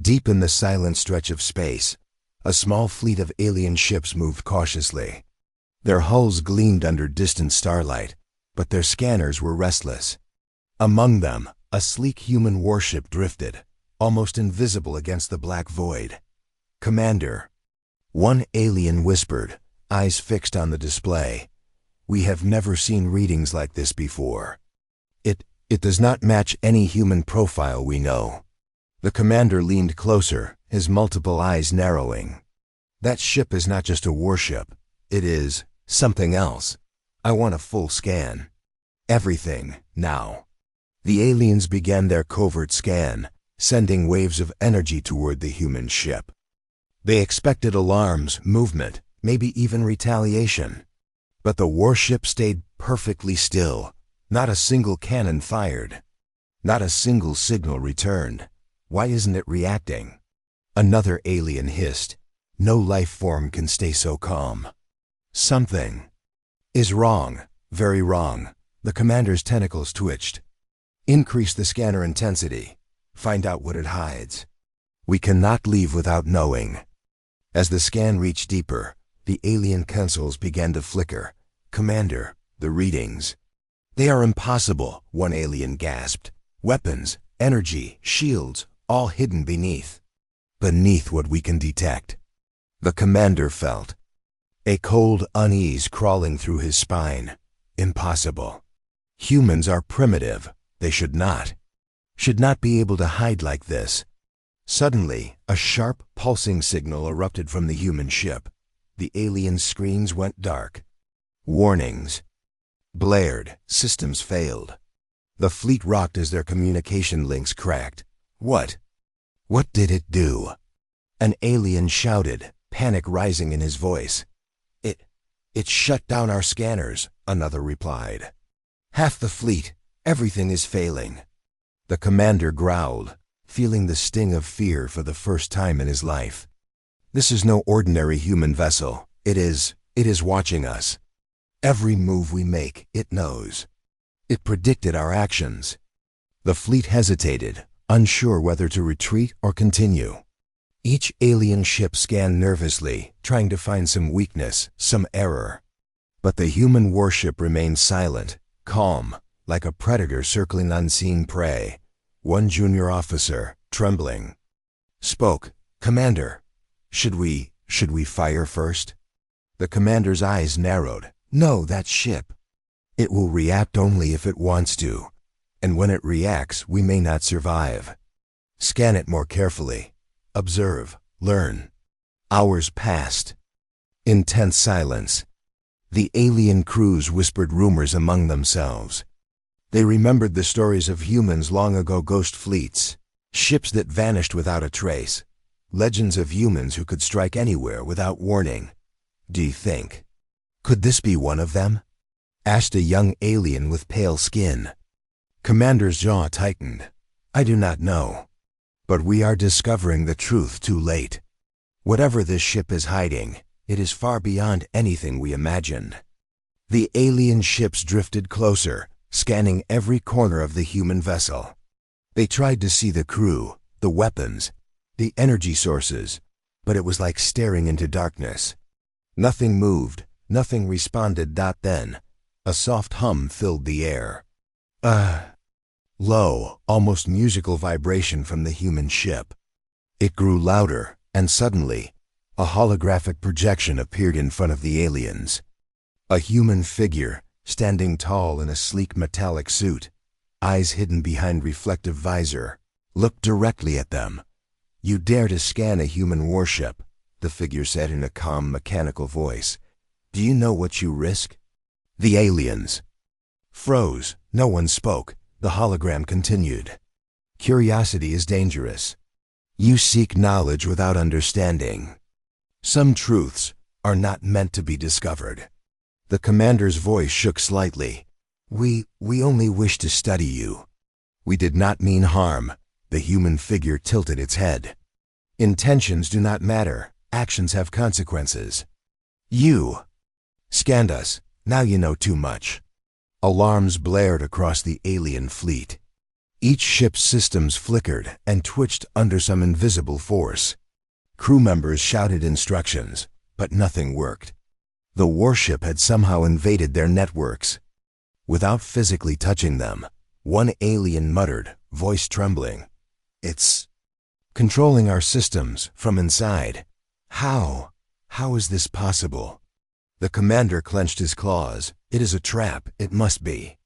Deep in the silent stretch of space, a small fleet of alien ships moved cautiously. Their hulls gleamed under distant starlight, but their scanners were restless. Among them, a sleek human warship drifted, almost invisible against the black void. "Commander," one alien whispered, eyes fixed on the display. "We have never seen readings like this before. It does not match any human profile we know." The commander leaned closer, his multiple eyes narrowing. "That ship is not just a warship. It is something else. I want a full scan. Everything, now." The aliens began their covert scan, sending waves of energy toward the human ship. They expected alarms, movement, maybe even retaliation. But the warship stayed perfectly still. Not a single cannon fired. Not a single signal returned. "Why isn't it reacting?" Another alien hissed. "No life form can stay so calm. Something is wrong, very wrong." The commander's tentacles twitched. "Increase the scanner intensity. Find out what it hides. We cannot leave without knowing." As the scan reached deeper, the alien consoles began to flicker. "Commander, the readings. They are impossible," one alien gasped. "Weapons, energy, shields, all hidden beneath what we can detect." The commander felt a cold unease crawling through his spine. Impossible. Humans are primitive. They should not be able to hide like this. Suddenly, a sharp, pulsing signal erupted from the human ship. The alien screens went dark. Warnings blared. Systems failed. The fleet rocked as their communication links cracked. What did it do?" An alien shouted, panic rising in his voice. It shut down our scanners," another replied. "Half the fleet, everything is failing." The commander growled, feeling the sting of fear for the first time in his life. "This is no ordinary human vessel. It is watching us. Every move we make, it knows. It predicted our actions." The fleet hesitated, unsure whether to retreat or continue. Each alien ship scanned nervously, trying to find some weakness, some error. But the human warship remained silent, calm, like a predator circling unseen prey. One junior officer, trembling, spoke. "Commander, should we fire first?" The commander's eyes narrowed. "No, that ship. It will react only if it wants to. And when it reacts, we may not survive. Scan it more carefully. Observe, learn." Hours passed. Intense silence. The alien crews whispered rumors among themselves. They remembered the stories of humans long ago, ghost fleets, ships that vanished without a trace, legends of humans who could strike anywhere without warning. "Do you think could this be one of them?" asked a young alien with pale skin. Commander's jaw tightened. "I do not know. But we are discovering the truth too late. Whatever this ship is hiding, it is far beyond anything we imagined." The alien ships drifted closer, scanning every corner of the human vessel. They tried to see the crew, the weapons, the energy sources, but it was like staring into darkness. Nothing moved, nothing responded. Then, a soft hum filled the air. Low, almost musical vibration from the human ship. It grew louder, and suddenly, a holographic projection appeared in front of the aliens. A human figure, standing tall in a sleek metallic suit, eyes hidden behind reflective visor, looked directly at them. "You dare to scan a human warship," the figure said in a calm, mechanical voice. "Do you know what you risk?" The aliens froze. No one spoke. The hologram continued. "Curiosity is dangerous. You seek knowledge without understanding. Some truths are not meant to be discovered." The commander's voice shook slightly. We only wish to study you. We did not mean harm." The human figure tilted its head. "Intentions do not matter. Actions have consequences. You scanned us. Now you know too much." Alarms blared across the alien fleet. Each ship's systems flickered and twitched under some invisible force. Crew members shouted instructions, but nothing worked. The warship had somehow invaded their networks. Without physically touching them, one alien muttered, voice trembling, "It's controlling our systems from inside. How? How is this possible?" The commander clenched his claws. "It is a trap, it must be."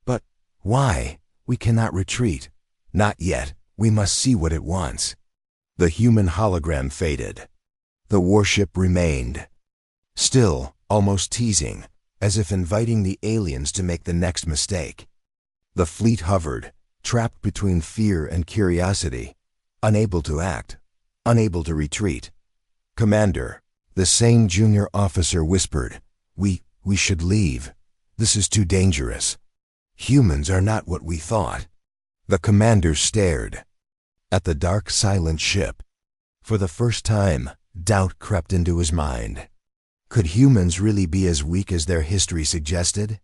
"But why? We cannot retreat." "Not yet. We must see what it wants." The human hologram faded. The warship remained. Still, almost teasing, as if inviting the aliens to make the next mistake. The fleet hovered, trapped between fear and curiosity, unable to act, unable to retreat. "Commander," the same junior officer whispered, we should leave. This is too dangerous. Humans are not what we thought." The commander stared at the dark, silent ship. For the first time, doubt crept into his mind. Could humans really be as weak as their history suggested?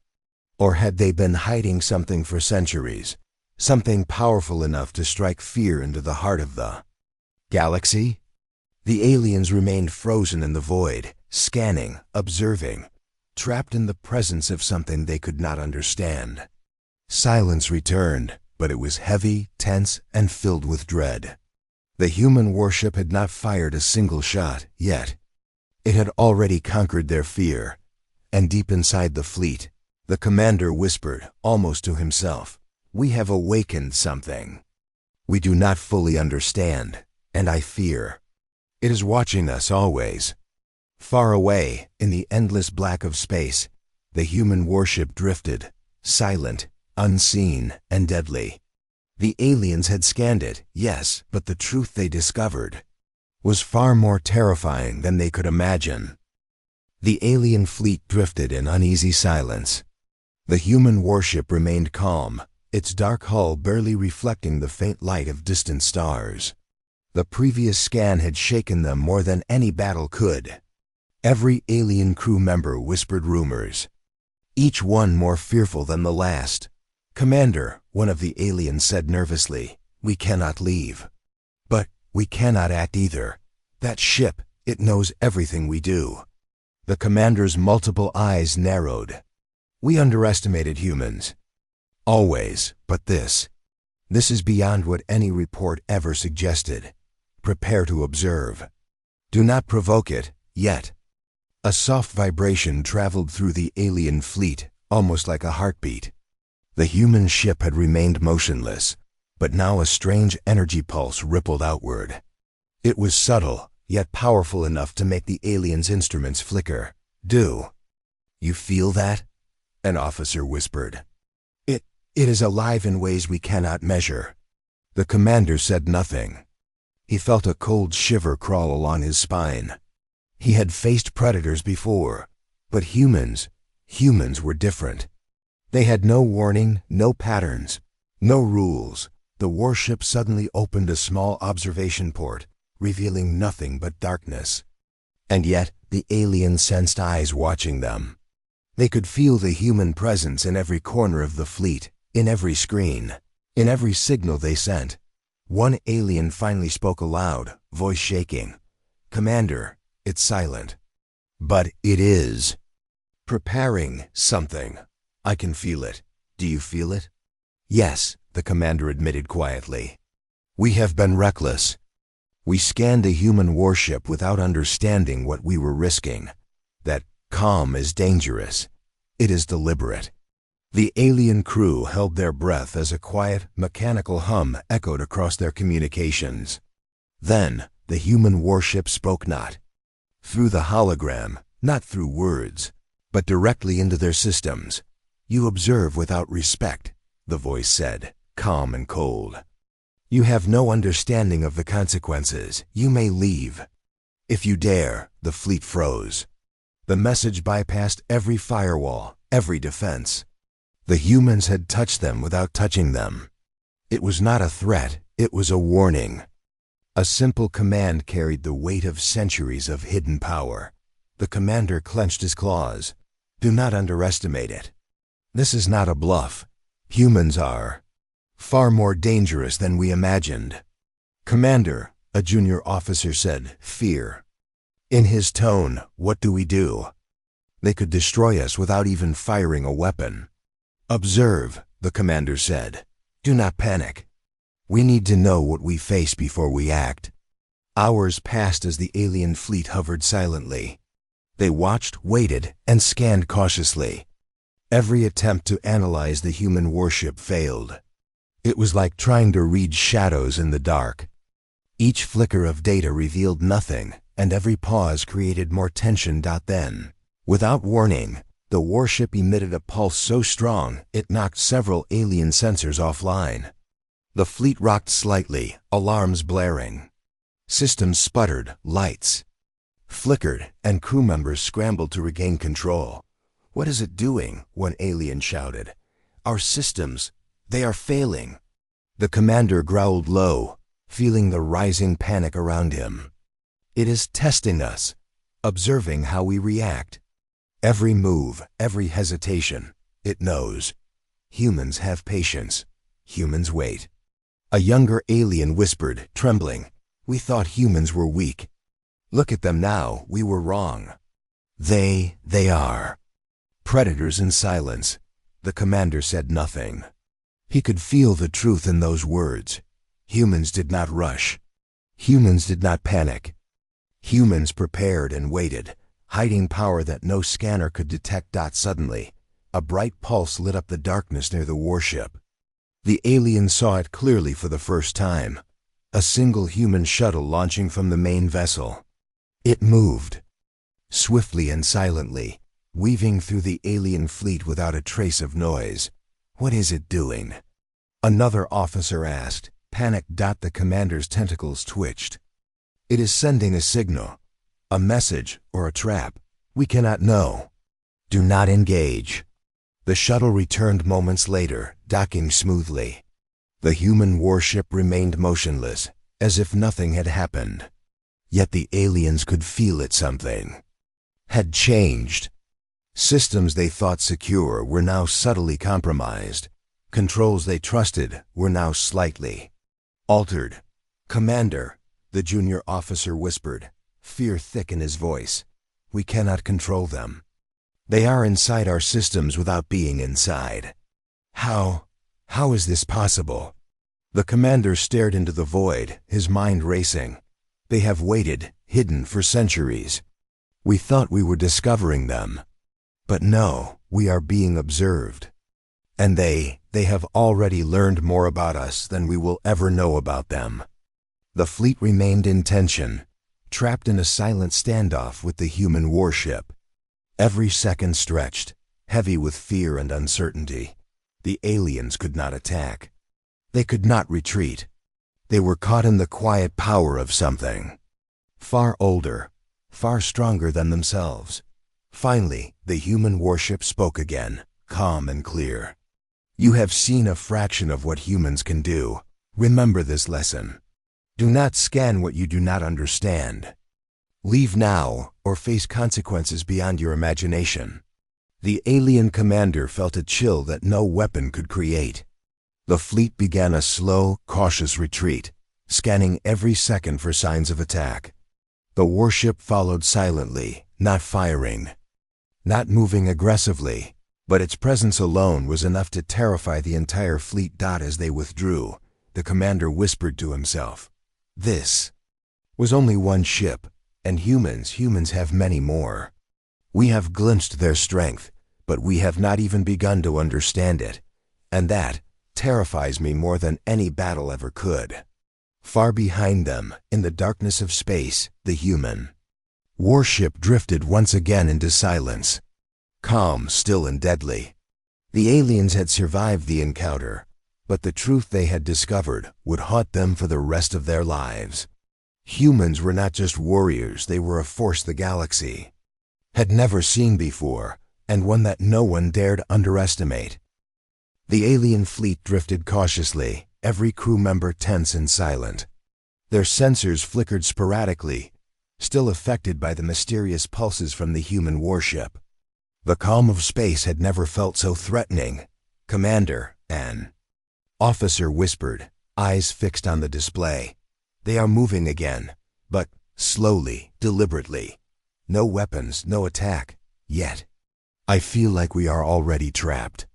Or had they been hiding something for centuries, something powerful enough to strike fear into the heart of the galaxy? The aliens remained frozen in the void, scanning, observing, trapped in the presence of something they could not understand. Silence returned, but it was heavy, tense, and filled with dread. The human warship had not fired a single shot yet. It had already conquered their fear, and deep inside the fleet, the commander whispered, almost to himself, "We have awakened something. We do not fully understand, and I fear. It is watching us always." Far away, in the endless black of space, the human warship drifted, silent, unseen, and deadly. The aliens had scanned it, yes, but the truth they discovered was far more terrifying than they could imagine. The alien fleet drifted in uneasy silence. The human warship remained calm, its dark hull barely reflecting the faint light of distant stars. The previous scan had shaken them more than any battle could. Every alien crew member whispered rumors, each one more fearful than the last. "Commander," one of the aliens said nervously, "we cannot leave. But we cannot act either. That ship, it knows everything we do." The commander's multiple eyes narrowed. "We underestimated humans. Always, but this is beyond what any report ever suggested. Prepare to observe. Do not provoke it, yet." A soft vibration traveled through the alien fleet, almost like a heartbeat. The human ship had remained motionless, but now a strange energy pulse rippled outward. It was subtle, yet powerful enough to make the aliens' instruments flicker. "Do you feel that?" an officer whispered. It is alive in ways we cannot measure." The commander said nothing. He felt a cold shiver crawl along his spine. He had faced predators before, but humans were different. They had no warning, no patterns, no rules. The warship suddenly opened a small observation port, revealing nothing but darkness. And yet, the aliens sensed eyes watching them. They could feel the human presence in every corner of the fleet, in every screen, in every signal they sent. One alien finally spoke aloud, voice shaking. "Commander, it's silent. But it is preparing something. I can feel it. Do you feel it?" "Yes," the commander admitted quietly. "We have been reckless. We scanned a human warship without understanding what we were risking. That calm is dangerous. It is deliberate." The alien crew held their breath as a quiet, mechanical hum echoed across their communications. Then, the human warship spoke not. Through the hologram, not through words, but directly into their systems. "You observe without respect," the voice said, calm and cold. "You have no understanding of the consequences. You may leave." "If you dare," the fleet froze. The message bypassed every firewall, every defense. The humans had touched them without touching them. It was not a threat, it was a warning. A simple command carried the weight of centuries of hidden power. The commander clenched his claws. "Do not underestimate it. This is not a bluff. Humans are Far more dangerous than we imagined. "Commander," a junior officer said, fear in his tone, "what do we do? They could destroy us without even firing a weapon." "Observe," the commander said. "Do not panic. We need to know what we face before we act." Hours passed as the alien fleet hovered silently. They watched, waited, and scanned cautiously. Every attempt to analyze the human warship failed. It was like trying to read shadows in the dark. Each flicker of data revealed nothing, and every pause created more tension. Then, without warning, the warship emitted a pulse so strong it knocked several alien sensors offline. The fleet rocked slightly, alarms blaring. Systems sputtered, lights flickered, and crew members scrambled to regain control. "What is it doing?" one alien shouted. "Our systems, they are failing." The commander growled low, feeling the rising panic around him. "It is testing us, observing how we react. Every move, every hesitation, it knows. Humans have patience. Humans wait." A younger alien whispered, trembling, "We thought humans were weak. Look at them now, we were wrong. They are predators." In silence, the commander said nothing. He could feel the truth in those words. Humans did not rush. Humans did not panic. Humans prepared and waited, hiding power that no scanner could detect. Suddenly, a bright pulse lit up the darkness near the warship. The alien saw it clearly for the first time. A single human shuttle launching from the main vessel. It moved, swiftly and silently, weaving through the alien fleet without a trace of noise. "What is it doing?" another officer asked. Panic. The commander's tentacles twitched. "It is sending a signal, a message or a trap. We cannot know. Do not engage." The shuttle returned moments later, docking smoothly. The human warship remained motionless, as if nothing had happened. Yet the aliens could feel it. Something had changed. Systems they thought secure were now subtly compromised. Controls they trusted were now slightly altered. "Commander," the junior officer whispered, fear thick in his voice, "we cannot control them. They are inside our systems without being inside." How is this possible?" The commander stared into the void, his mind racing. "They have waited, hidden for centuries. We thought we were discovering them. But no, we are being observed. And they have already learned more about us than we will ever know about them." The fleet remained in tension, trapped in a silent standoff with the human warship. Every second stretched, heavy with fear and uncertainty. The aliens could not attack. They could not retreat. They were caught in the quiet power of something far older, far stronger than themselves. Finally, the human warship spoke again, calm and clear. "You have seen a fraction of what humans can do. Remember this lesson. Do not scan what you do not understand. Leave now or face consequences beyond your imagination." The alien commander felt a chill that no weapon could create. The fleet began a slow, cautious retreat, scanning every second for signs of attack. The warship followed silently, not firing, not moving aggressively, but its presence alone was enough to terrify the entire fleet. As they withdrew, the commander whispered to himself, "This was only one ship, and humans have many more. We have glimpsed their strength, but we have not even begun to understand it, and that terrifies me more than any battle ever could." Far behind them, in the darkness of space, the human warship drifted once again into silence. Calm, still, and deadly. The aliens had survived the encounter, but the truth they had discovered would haunt them for the rest of their lives. Humans were not just warriors, they were a force the galaxy had never seen before, and one that no one dared underestimate. The alien fleet drifted cautiously, every crew member tense and silent. Their sensors flickered sporadically, still affected by the mysterious pulses from the human warship. The calm of space had never felt so threatening. "Commander," an Officer whispered, eyes fixed on the display. They are moving again, but slowly, deliberately. No weapons, no attack, yet. I feel like we are already trapped.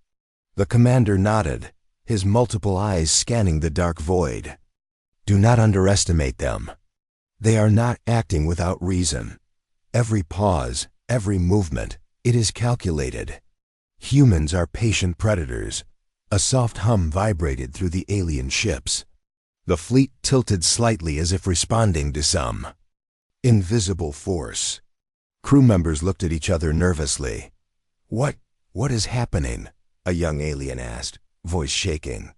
The commander nodded, his multiple eyes scanning the dark void. Do not underestimate them. They are not acting without reason. Every pause, every movement, it is calculated. Humans are patient predators. A soft hum vibrated through the alien ships. The fleet tilted slightly as if responding to some invisible force. Crew members looked at each other nervously. What is happening? A young alien asked, voice shaking.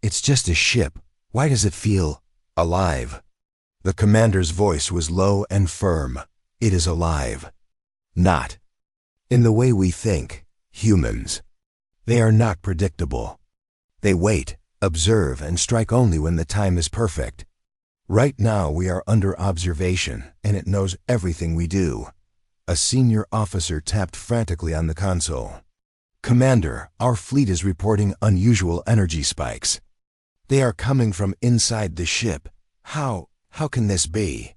It's just a ship. Why does it feel alive? The commander's voice was low and firm. It is alive. Not in the way we think, humans. They are not predictable. They wait, observe, and strike only when the time is perfect. Right now we are under observation, and it knows everything we do. A senior officer tapped frantically on the console. Commander, our fleet is reporting unusual energy spikes. They are coming from inside the ship. How can this be?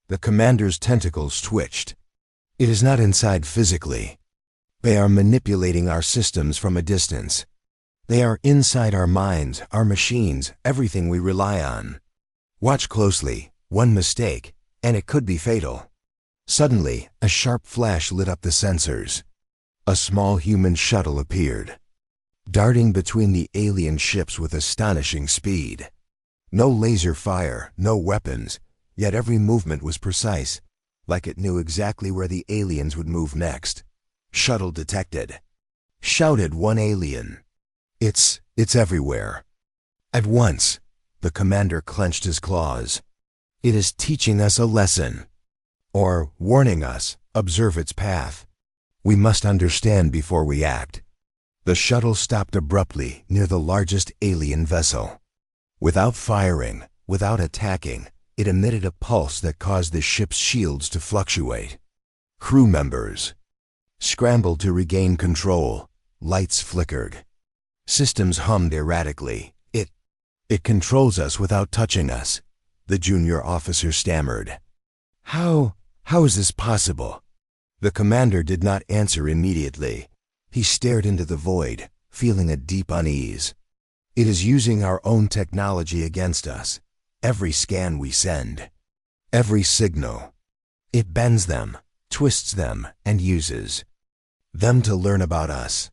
The commander's tentacles twitched. It is not inside physically. They are manipulating our systems from a distance. They are inside our minds, our machines, everything we rely on. Watch closely. One mistake, and it could be fatal. Suddenly, a sharp flash lit up the sensors. A small human shuttle appeared, darting between the alien ships with astonishing speed. No laser fire, no weapons, yet every movement was precise, like it knew exactly where the aliens would move next. Shuttle detected. Shouted one alien. It's everywhere. At once, the commander clenched his claws. It is teaching us a lesson. Or warning us, observe its path. We must understand before we act. The shuttle stopped abruptly near the largest alien vessel. Without firing, without attacking, it emitted a pulse that caused the ship's shields to fluctuate. Crew members scrambled to regain control. Lights flickered. Systems hummed erratically. It controls us without touching us, the junior officer stammered. How is this possible? The commander did not answer immediately. He stared into the void, feeling a deep unease. It is using our own technology against us. Every scan we send, every signal. It bends them, twists them, and uses them to learn about us.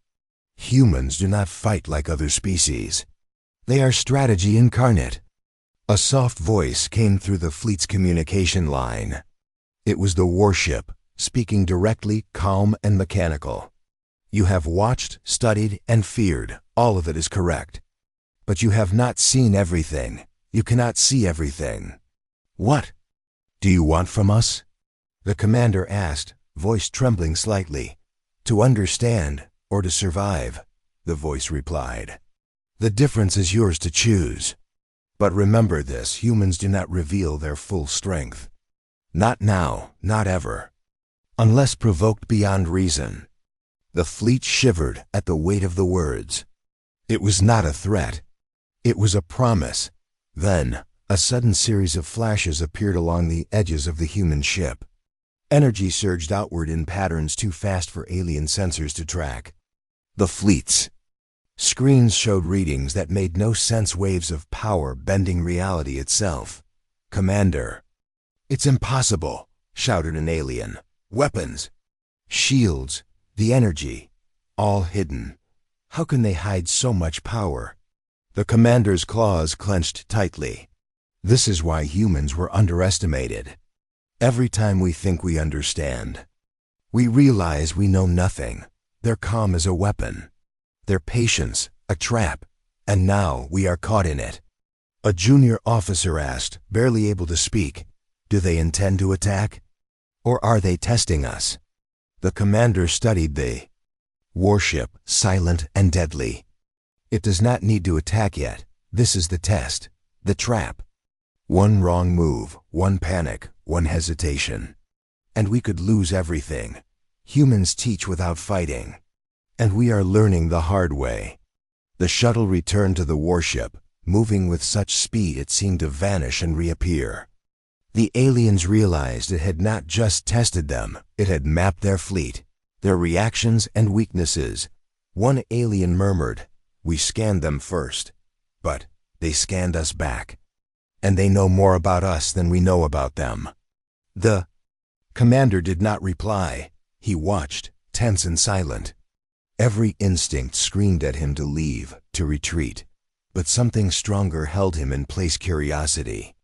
Humans do not fight like other species. They are strategy incarnate. A soft voice came through the fleet's communication line. It was the Warship, speaking directly, calm and mechanical. You have watched, studied, and feared. All of it is correct. But you have not seen everything. You cannot see everything. What do you want from us? The commander asked, voice trembling slightly. To understand or to survive, the voice replied. The difference is yours to choose. But remember this, humans do not reveal their full strength. Not now, not ever. Unless provoked beyond reason. The fleet shivered at the weight of the words. It was not a threat. It was a promise. Then, a sudden series of flashes appeared along the edges of the human ship. Energy surged outward in patterns too fast for alien sensors to track. The fleet's screens showed readings that made no sense, waves of power bending reality itself. Commander. It's impossible, shouted an alien. Weapons, shields, the energy, all hidden. How can they hide so much power? The commander's claws clenched tightly. This is why humans were underestimated. Every time we think we understand, we realize we know nothing. Their calm is a weapon. Their patience, a trap. And now we are caught in it. A junior officer asked, barely able to speak, do they intend to attack? Or are they testing us? The commander studied the warship, silent and deadly. It does not need to attack yet. This is the test, the trap. One wrong move, one panic, one hesitation. And we could lose everything. Humans teach without fighting. And we are learning the hard way. The shuttle returned to the warship, moving with such speed it seemed to vanish and reappear. The aliens realized it had not just tested them, it had mapped their fleet, their reactions and weaknesses. One alien murmured, "We scanned them first, but they scanned us back. And they know more about us than we know about them." The commander did not reply. He watched, tense and silent. Every instinct screamed at him to leave, to retreat. But something stronger held him in place: curiosity.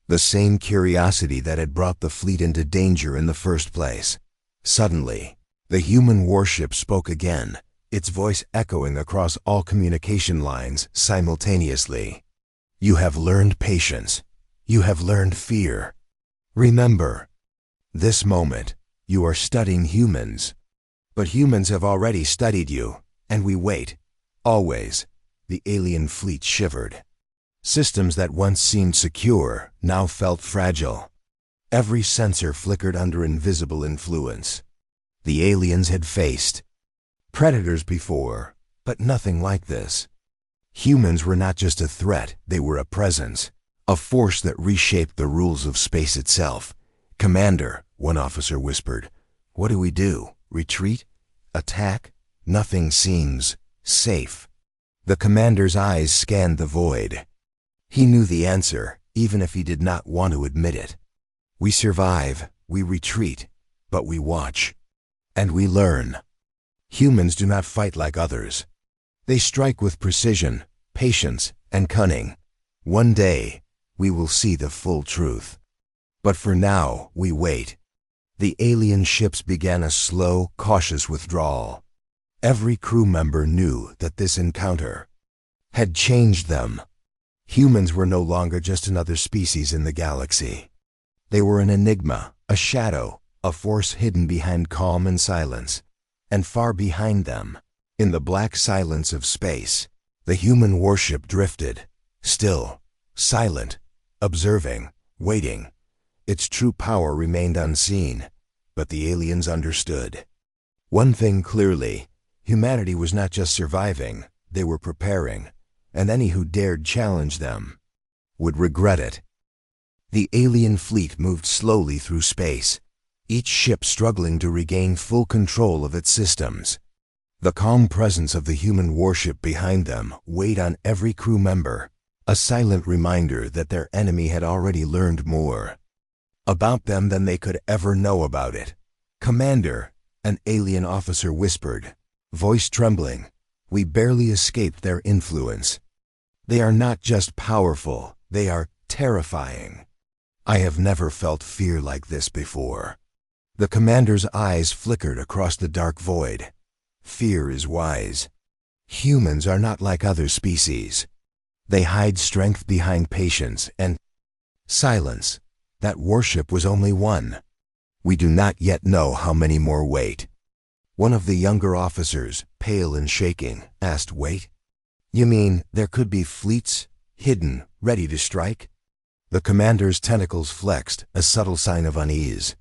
The same curiosity that had brought the fleet into danger in the first place. Suddenly, the human warship spoke again, its voice echoing across all communication lines simultaneously. "You have learned patience. You have learned fear. Remember, this moment, you are studying humans. But humans have already studied you, and we wait. Always." The alien fleet shivered. Systems that once seemed secure now felt fragile. Every sensor flickered under invisible influence. The aliens had faced predators before, but nothing like this. Humans were not just a threat, they were a presence, a force that reshaped the rules of space itself. "Commander," one officer whispered, "what do we do? Retreat? Attack? Nothing seems safe." The commander's eyes scanned the void. He knew the answer, even if he did not want to admit it. "We survive, we retreat, but we watch. And we learn." Humans do not fight like others. They strike with precision, patience, and cunning. One day, we will see the full truth. But for now, we wait. The alien ships began a slow, cautious withdrawal. Every crew member knew that this encounter had changed them. Humans were no longer just another species in the galaxy. They were an enigma, a shadow, a force hidden behind calm and silence. And far behind them, in the black silence of space, the human warship drifted, still, silent, observing, waiting. Its true power remained unseen, but the aliens understood. One thing clearly: humanity was not just surviving, they were preparing, and any who dared challenge them would regret it. The alien fleet moved slowly through space, each ship struggling to regain full control of its systems. The calm presence of the human warship behind them weighed on every crew member, a silent reminder that their enemy had already learned more about them than they could ever know about it. "Commander," an alien officer whispered, voice trembling, "we barely escaped their influence. They are not just powerful, they are terrifying. I have never felt fear like this before." The commander's eyes flickered across the dark void. Fear is wise. Humans are not like other species. They hide strength behind patience and silence. That warship was only one. We do not yet know how many more wait. One of the younger officers, pale and shaking, asked, "Wait? You mean there could be fleets, hidden, ready to strike?" The commander's tentacles flexed, a subtle sign of unease.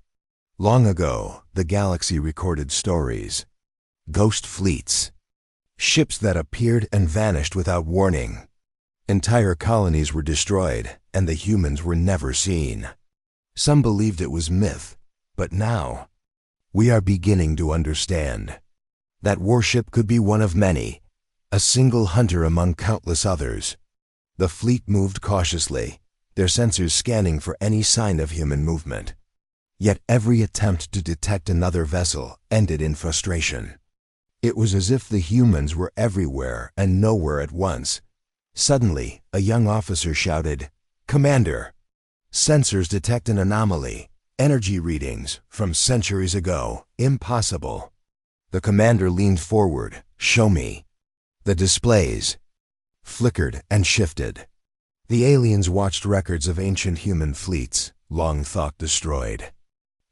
Long ago, the galaxy recorded stories. Ghost fleets. Ships that appeared and vanished without warning. Entire colonies were destroyed, and the humans were never seen. Some believed it was myth, but now, we are beginning to understand. That warship could be one of many, a single hunter among countless others. The fleet moved cautiously, their sensors scanning for any sign of human movement. Yet every attempt to detect another vessel ended in frustration. It was as if the humans were everywhere and nowhere at once. Suddenly, a young officer shouted, "Commander! Sensors detect an anomaly. Energy readings from centuries ago. Impossible." The commander leaned forward. "Show me." The displays flickered and shifted. The aliens watched records of ancient human fleets, long thought destroyed.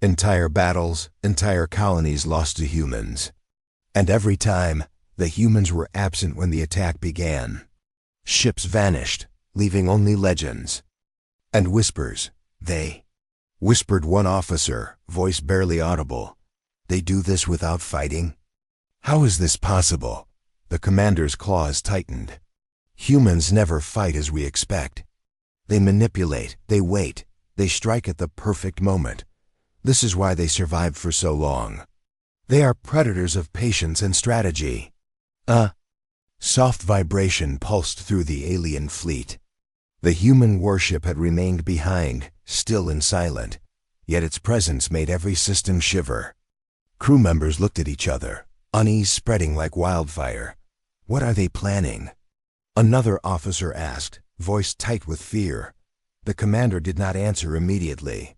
Entire battles, entire colonies lost to humans. And every time, the humans were absent when the attack began. Ships vanished, leaving only legends. And whispers. "They," whispered one officer, voice barely audible, "they do this without fighting? How is this possible? The commander's claws tightened. Humans never fight as we expect. They manipulate, they wait, they strike at the perfect moment. This is why they survived for so long. They are predators of patience and strategy. A soft vibration pulsed through the alien fleet. The human warship had remained behind, still and silent, yet its presence made every system shiver. Crew members looked at each other, unease spreading like wildfire. What are they planning? Another officer asked, voice tight with fear. The commander did not answer immediately.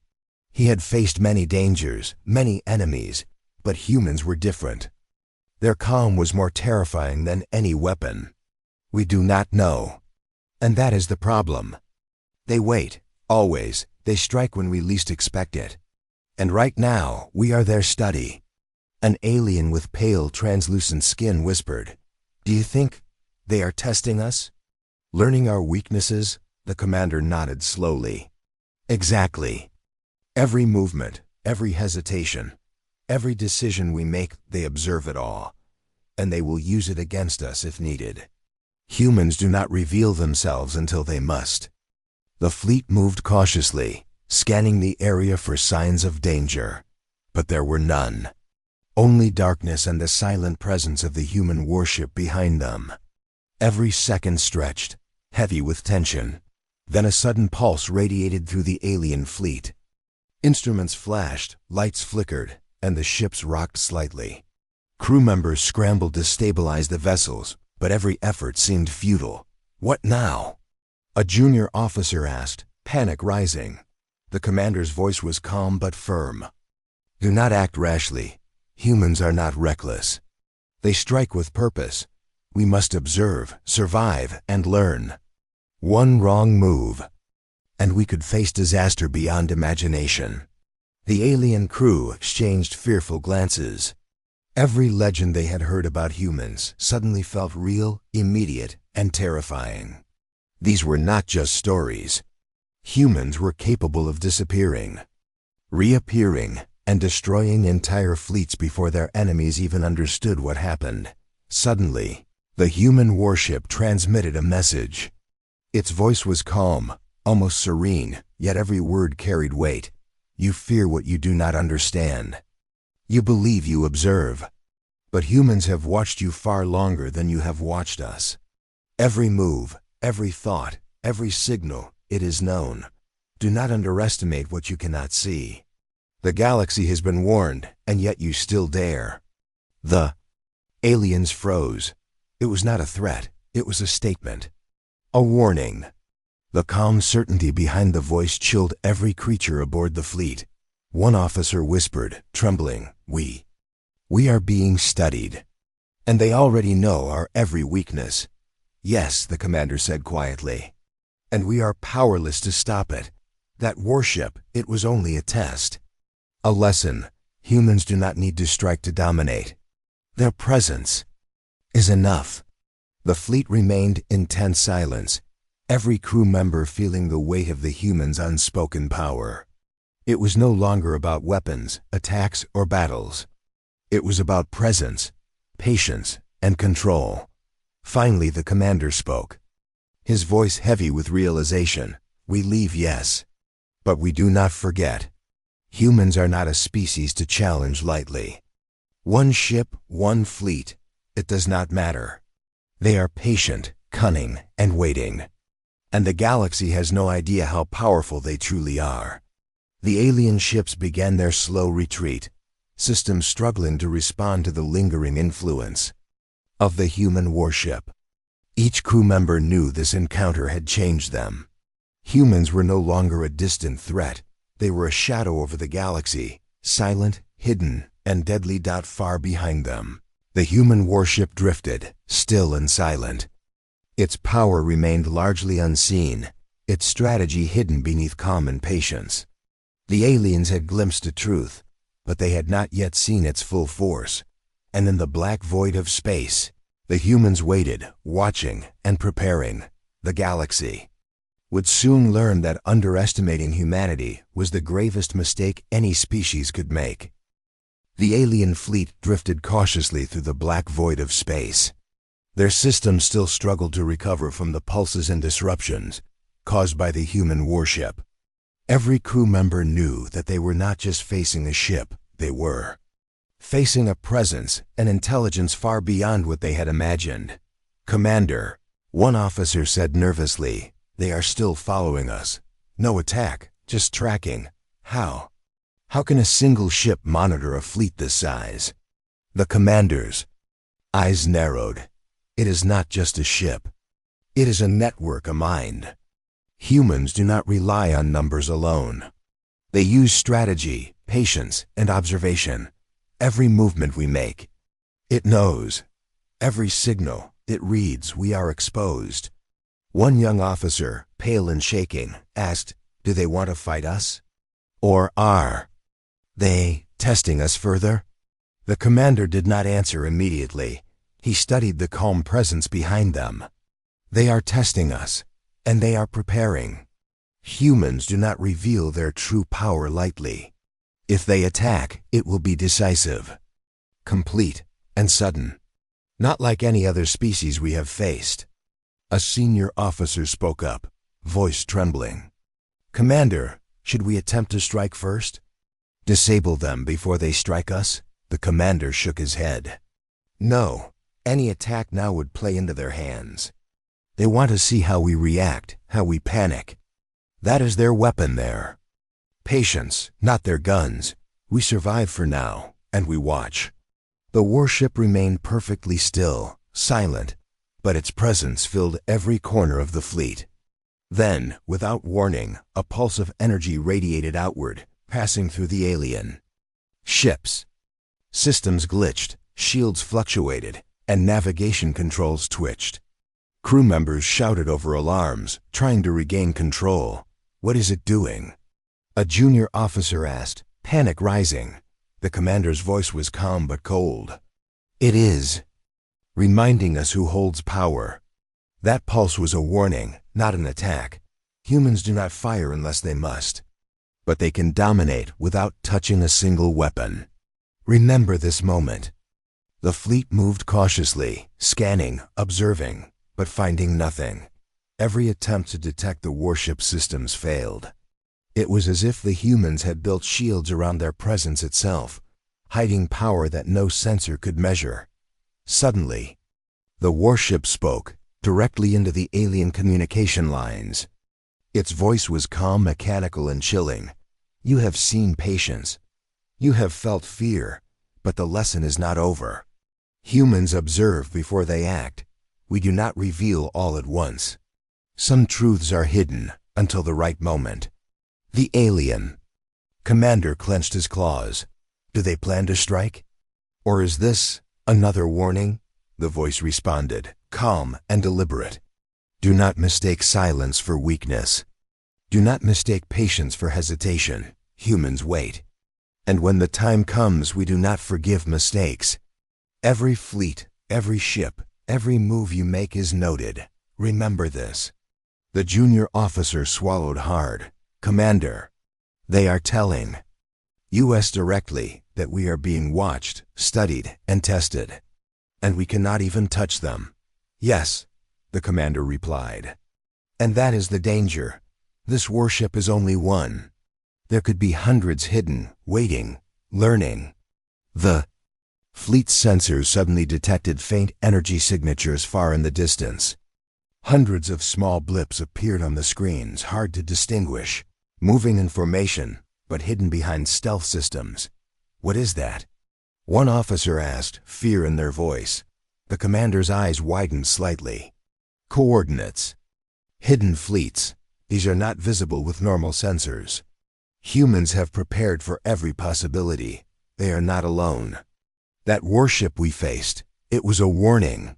He had faced many dangers, many enemies, but humans were different. Their calm was more terrifying than any weapon. We do not know. And that is the problem. They wait, always. They strike when we least expect it. And right now, we are their study. An alien with pale, translucent skin whispered, "Do you think they are testing us? Learning our weaknesses?" The commander nodded slowly. Exactly. Every movement, every hesitation, every decision we make, they observe it all. And they will use it against us if needed. Humans do not reveal themselves until they must. The fleet moved cautiously, scanning the area for signs of danger. But there were none. Only darkness and the silent presence of the human warship behind them. Every second stretched, heavy with tension. Then a sudden pulse radiated through the alien fleet. Instruments flashed, lights flickered, and the ships rocked slightly. Crew members scrambled to stabilize the vessels, but every effort seemed futile. What now? A junior officer asked, panic rising. The commander's voice was calm but firm. Do not act rashly. Humans are not reckless. They strike with purpose. We must observe, survive, and learn. One wrong move, and we could face disaster beyond imagination. The alien crew exchanged fearful glances. Every legend they had heard about humans suddenly felt real, immediate, and terrifying. These were not just stories. Humans were capable of disappearing, reappearing, and destroying entire fleets before their enemies even understood what happened. Suddenly, the human warship transmitted a message. Its voice was calm, almost serene, yet every word carried weight. You fear what you do not understand. You believe you observe. But humans have watched you far longer than you have watched us. Every move, every thought, every signal, it is known. Do not underestimate what you cannot see. The galaxy has been warned, and yet you still dare. The aliens froze. It was not a threat, it was a statement. A warning. The calm certainty behind the voice chilled every creature aboard the fleet. One officer whispered, trembling, We are being studied. And they already know our every weakness. Yes, the commander said quietly. And we are powerless to stop it. That warship, it was only a test. A lesson. Humans do not need to strike to dominate. Their presence is enough. The fleet remained in tense silence, every crew member feeling the weight of the humans' unspoken power. It was no longer about weapons, attacks, or battles. It was about presence, patience, and control. Finally, the commander spoke. His voice heavy with realization. We leave, yes. But we do not forget. Humans are not a species to challenge lightly. One ship, one fleet. It does not matter. They are patient, cunning, and waiting. And the galaxy has no idea how powerful they truly are. The alien ships began their slow retreat, systems struggling to respond to the lingering influence of the human warship. Each crew member knew this encounter had changed them. Humans were no longer a distant threat. They were a shadow over the galaxy, silent, hidden, and deadly. Far behind them, the human warship drifted, still and silent. Its power remained largely unseen, its strategy hidden beneath calm and patience. The aliens had glimpsed a truth, but they had not yet seen its full force. And in the black void of space, the humans waited, watching and preparing. The galaxy would soon learn that underestimating humanity was the gravest mistake any species could make. The alien fleet drifted cautiously through the black void of space. Their systems still struggled to recover from the pulses and disruptions caused by the human warship. Every crew member knew that they were not just facing a ship, they were facing a presence, an intelligence far beyond what they had imagined. "Commander," one officer said nervously, "they are still following us. No attack, just tracking. How? How can a single ship monitor a fleet this size?" The commander's eyes narrowed. "It is not just a ship. It is a network, a mind. Humans do not rely on numbers alone. They use strategy, patience, and observation. Every movement we make, it knows. Every signal, it reads. We are exposed." One young officer, pale and shaking, asked, "Do they want to fight us? Or are they testing us further?" The commander did not answer immediately. He studied the calm presence behind them. "They are testing us, and they are preparing. Humans do not reveal their true power lightly. If they attack, it will be decisive, complete, and sudden. Not like any other species we have faced." A senior officer spoke up, voice trembling. "Commander, should we attempt to strike first? Disable them before they strike us?" The commander shook his head. "No, any attack now would play into their hands. They want to see how we react, how we panic. That is their weapon there. Patience, not their guns. We survive for now, and we watch." The warship remained perfectly still, silent, but its presence filled every corner of the fleet. Then, without warning, a pulse of energy radiated outward, passing through the alien ships. Systems glitched, shields fluctuated, and navigation controls twitched. Crew members shouted over alarms, trying to regain control. "What is it doing?" A junior officer asked, panic rising. The commander's voice was calm but cold. "It is reminding us who holds power." That pulse was a warning, not an attack. Humans do not fire unless they must, but they can dominate without touching a single weapon. Remember this moment. The fleet moved cautiously, scanning, observing, but finding nothing. Every attempt to detect the warship systems failed. It was as if the humans had built shields around their presence itself, hiding power that no sensor could measure. Suddenly, the warship spoke, directly into the alien communication lines. Its voice was calm, mechanical, and chilling. "You have seen patience. You have felt fear, but the lesson is not over. Humans observe before they act. We do not reveal all at once. Some truths are hidden until the right moment." The alien commander clenched his claws. "Do they plan to strike? Or is this another warning?" The voice responded, calm and deliberate. "Do not mistake silence for weakness. Do not mistake patience for hesitation. Humans wait. And when the time comes, we do not forgive mistakes. Every fleet, every ship, every move you make is noted. Remember this." The junior officer swallowed hard. "Commander, they are telling us directly that we are being watched, studied, and tested, and we cannot even touch them." "Yes," the commander replied. "And that is the danger. This warship is only one. There could be hundreds hidden, waiting, learning." The fleet's sensors suddenly detected faint energy signatures far in the distance. Hundreds of small blips appeared on the screens, hard to distinguish. Moving in formation, but hidden behind stealth systems. "What is that?" one officer asked, fear in their voice. The commander's eyes widened slightly. "Coordinates. Hidden fleets. These are not visible with normal sensors. Humans have prepared for every possibility. They are not alone. That warship we faced, it was a warning.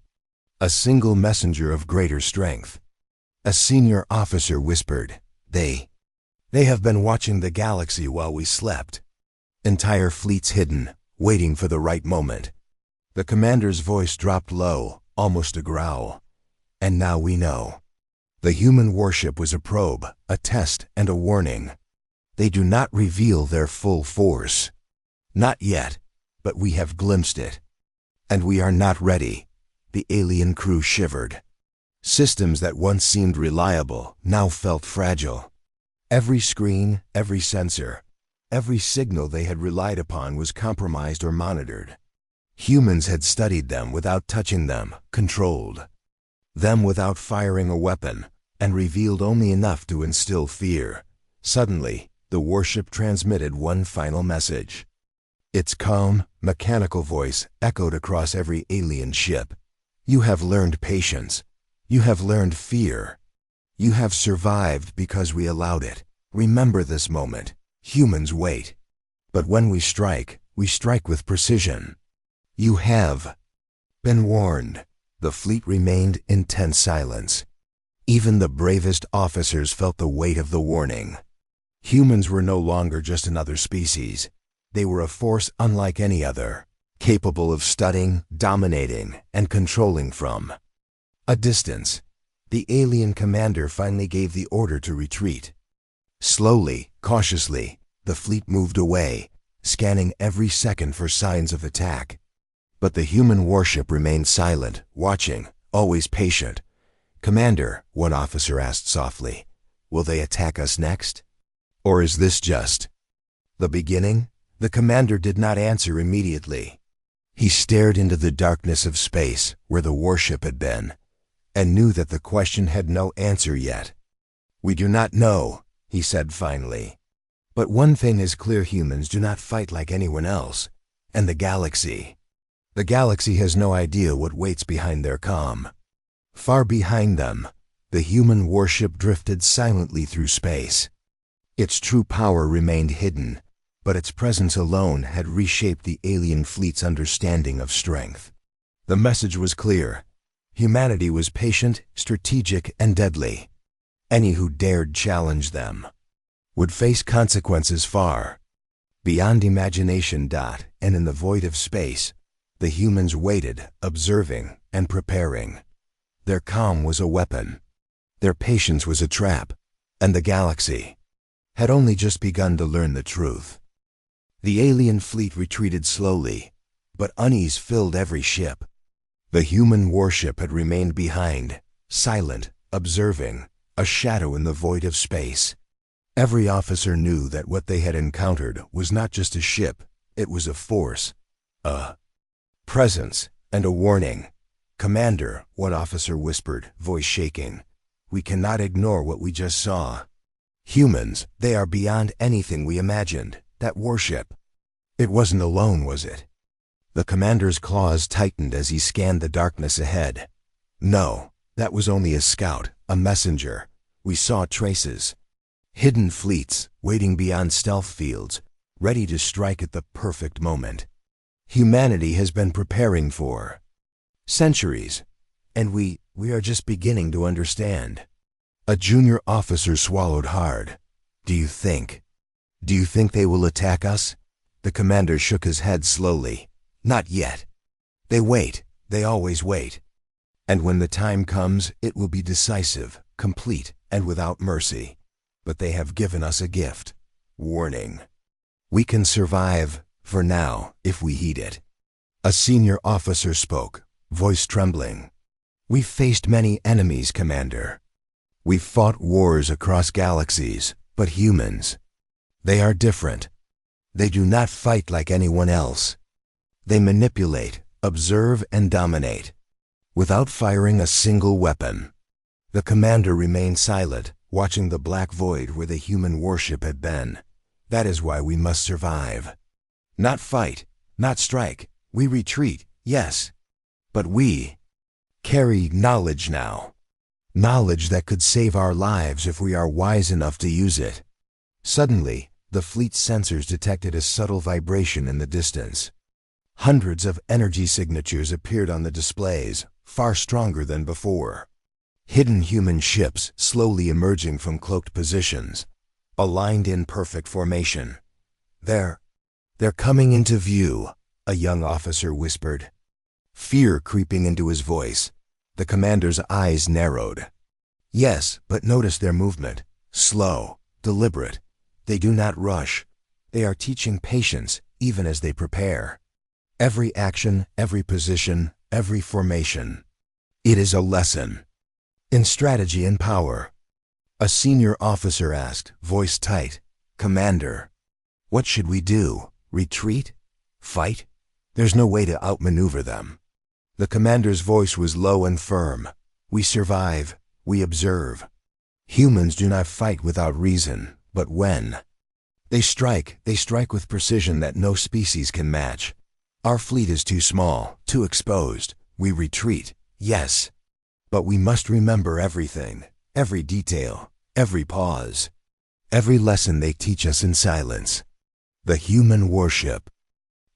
A single messenger of greater strength." A senior officer whispered, They have been watching the galaxy while we slept. Entire fleets hidden, waiting for the right moment." The commander's voice dropped low, almost a growl. "And now we know. The human warship was a probe, a test, and a warning. They do not reveal their full force. Not yet, but we have glimpsed it. And we are not ready, The alien crew shivered. Systems that once seemed reliable now felt fragile. Every screen, every sensor, every signal they had relied upon was compromised or monitored. Humans had studied them without touching them, controlled them without firing a weapon, and revealed only enough to instill fear. Suddenly, the warship transmitted one final message. Its calm, mechanical voice echoed across every alien ship. You have learned patience. You have learned fear. You have survived because we allowed it. Remember this moment. Humans wait. But when we strike with precision. You have been warned. The fleet remained in tense silence. Even the bravest officers felt the weight of the warning. Humans were no longer just another species. They were a force unlike any other, capable of studying, dominating, and controlling from a distance. The alien commander finally gave the order to retreat. Slowly, cautiously, the fleet moved away, scanning every second for signs of attack. But the human warship remained silent, watching, always patient. "Commander," one officer asked softly, "will they attack us next? Or is this just the beginning?" The commander did not answer immediately. He stared into the darkness of space where the warship had been, and knew that the question had no answer yet. "We do not know," he said finally. "But one thing is clear: humans do not fight like anyone else. And the galaxy has no idea what waits behind their calm." Far behind them, the human warship drifted silently through space. Its true power remained hidden, but its presence alone had reshaped the alien fleet's understanding of strength. The message was clear. Humanity was patient, strategic, and deadly. Any who dared challenge them would face consequences far beyond imagination. And in the void of space, the humans waited, observing and preparing. Their calm was a weapon. Their patience was a trap. And the galaxy had only just begun to learn the truth. The alien fleet retreated slowly, but unease filled every ship. The human warship had remained behind, silent, observing, a shadow in the void of space. Every officer knew that what they had encountered was not just a ship, it was a force, a presence, and a warning. "Commander," one officer whispered, voice shaking, "we cannot ignore what we just saw. Humans, they are beyond anything we imagined. That warship, it wasn't alone, was it?" The commander's claws tightened as he scanned the darkness ahead. "No, that was only a scout, a messenger. We saw traces. Hidden fleets, waiting beyond stealth fields, ready to strike at the perfect moment. Humanity has been preparing for centuries, and we are just beginning to understand." A junior officer swallowed hard. Do you think they will attack us?" The commander shook his head slowly. "Not yet. They wait. They always wait. And when the time comes, it will be decisive, complete, and without mercy. But they have given us a gift. Warning. We can survive, for now, if we heed it." A senior officer spoke, voice trembling. "We've faced many enemies, Commander. We've fought wars across galaxies, but humans, they are different. They do not fight like anyone else. They manipulate, observe, and dominate, without firing a single weapon." The commander remained silent, watching the black void where the human warship had been. "That is why we must survive. Not fight, not strike. We retreat, yes. But we carry knowledge now. Knowledge that could save our lives if we are wise enough to use it." Suddenly, the fleet's sensors detected a subtle vibration in the distance. Hundreds of energy signatures appeared on the displays, far stronger than before. Hidden human ships slowly emerging from cloaked positions, aligned in perfect formation. They're coming into view," a young officer whispered. Fear creeping into his voice, the commander's eyes narrowed. "Yes, but notice their movement. Slow, deliberate. They do not rush. They are teaching patience, even as they prepare. Every action, every position, every formation, It is a lesson in strategy and power. A senior officer asked, voice tight, "Commander, what should we do? Retreat? Fight? There's no way to outmaneuver them." The commander's voice was low and firm. "We survive. We observe. Humans do not fight without reason, but when they strike with precision that no species can match. Our fleet is too small, too exposed. We retreat, yes. But we must remember everything, every detail, every pause, every lesson they teach us in silence." The human warship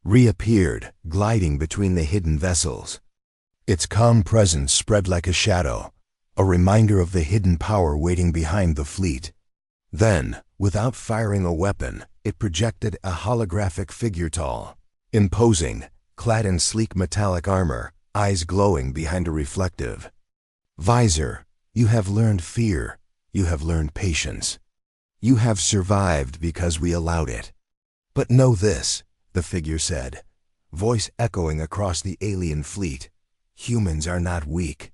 reappeared, gliding between the hidden vessels. Its calm presence spread like a shadow, a reminder of the hidden power waiting behind the fleet. Then, without firing a weapon, it projected a holographic figure tall, imposing, clad in sleek metallic armor, eyes glowing behind a reflective visor. "You have learned fear. You have learned patience. You have survived because we allowed it. But know this," the figure said, voice echoing across the alien fleet. "Humans are not weak.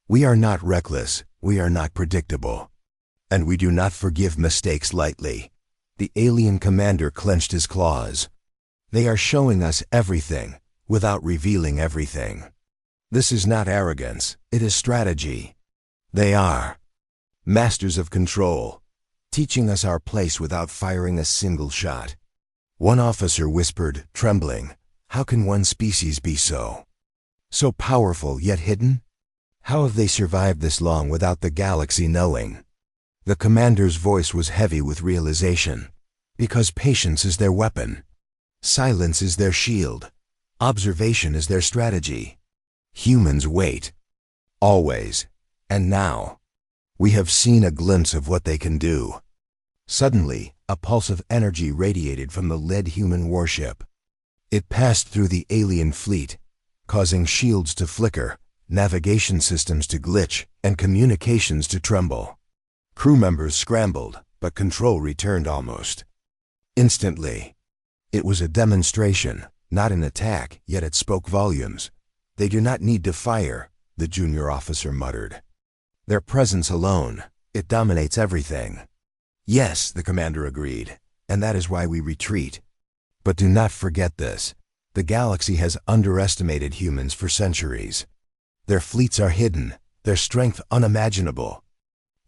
We are not reckless. We are not predictable. And we do not forgive mistakes lightly." The alien commander clenched his claws. "They are showing us everything, without revealing everything. This is not arrogance, it is strategy. They are masters of control, teaching us our place without firing a single shot." One officer whispered, trembling, "How can one species be so powerful yet hidden? How have they survived this long without the galaxy knowing?" The commander's voice was heavy with realization. "Because patience is their weapon. Silence is their shield. Observation is their strategy. Humans wait. Always. And now, we have seen a glimpse of what they can do." Suddenly, a pulse of energy radiated from the lead human warship. It passed through the alien fleet, causing shields to flicker, navigation systems to glitch, and communications to tremble. Crew members scrambled, but control returned almost instantly. It was a demonstration, not an attack, yet it spoke volumes. "They do not need to fire," the junior officer muttered. "Their presence alone, it dominates everything." "Yes," the commander agreed, "and that is why we retreat. But do not forget this. The galaxy has underestimated humans for centuries. Their fleets are hidden, their strength unimaginable,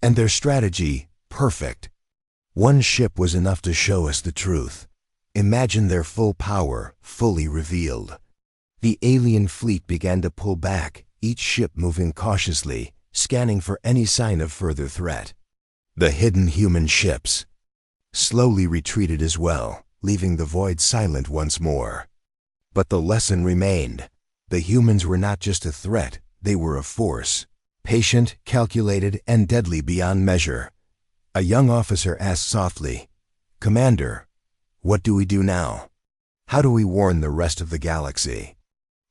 and their strategy perfect. One ship was enough to show us the truth. Imagine their full power, fully revealed." The alien fleet began to pull back, each ship moving cautiously, scanning for any sign of further threat. The hidden human ships slowly retreated as well, leaving the void silent once more. But the lesson remained. The humans were not just a threat, they were a force. Patient, calculated, and deadly beyond measure. A young officer asked softly, "Commander, what do we do now? How do we warn the rest of the galaxy?"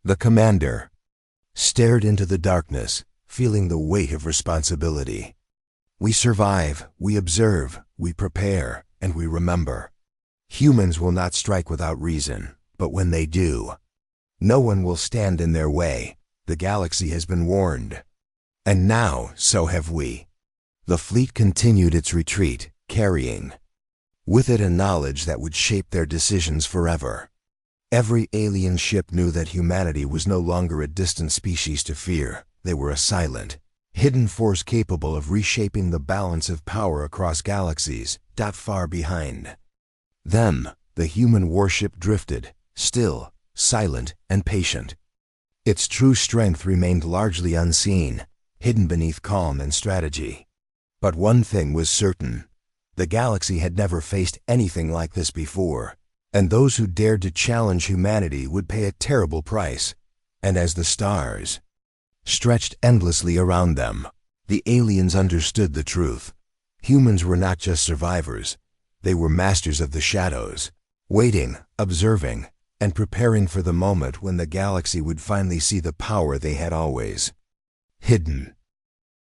The commander stared into the darkness, feeling the weight of responsibility. "We survive, we observe, we prepare, and we remember. Humans will not strike without reason, but when they do, no one will stand in their way. The galaxy has been warned. And now, so have we." The fleet continued its retreat, carrying with it a knowledge that would shape their decisions forever. Every alien ship knew that humanity was no longer a distant species to fear. They were a silent, hidden force capable of reshaping the balance of power across galaxies, not far behind them. The human warship drifted, still, silent, and patient. Its true strength remained largely unseen, hidden beneath calm and strategy. But one thing was certain. The galaxy had never faced anything like this before, and those who dared to challenge humanity would pay a terrible price. And as the stars stretched endlessly around them, the aliens understood the truth. Humans were not just survivors, they were masters of the shadows, waiting, observing, and preparing for the moment when the galaxy would finally see the power they had always hidden.